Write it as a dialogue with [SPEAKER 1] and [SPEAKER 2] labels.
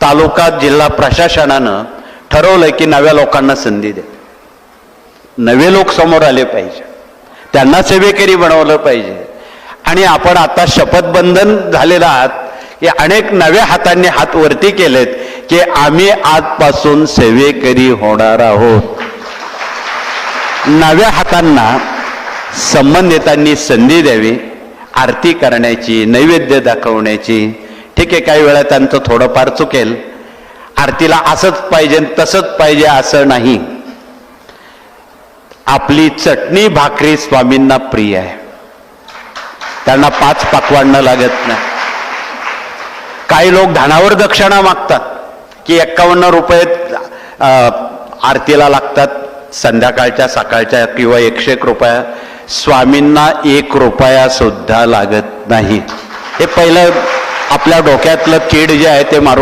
[SPEAKER 1] तालुका जिल्हा प्रशासनानं ठरवलंय की नव्या लोकांना संधी द्या. नवे लोक समोर आले पाहिजे, त्यांना सेवेकरी बनवलं पाहिजे. आणि आपण आता शपथबंधन झालेलं आहात की अनेक नव्या हातांनी हात वरती केलेत की आम्ही आजपासून सेवेकरी होणार आहोत. नव्या हातांना संबंधितांनी संधी द्यावी, आरती करण्याची, नैवेद्य दाखवण्याची. ठीक आहे, काही वेळा त्यांचं थोडंफार चुकेल, आरतीला असंच पाहिजे तसंच पाहिजे असं नाही. आपली चटणी भाकरी स्वामींना प्रिय आहे, त्यांना 5 पाकवाडणं लागत नाही. काही लोक धनावर दक्षिणा मागतात की 51 रुपये आरतीला लागतात, संध्याकाळच्या सकाळच्या, किंवा 101 रुपया. स्वामींना 1 रुपया सुद्धा लागत नाही. हे पहिलं आपल्या डोक्यातलं कीड जे आहे ते मारून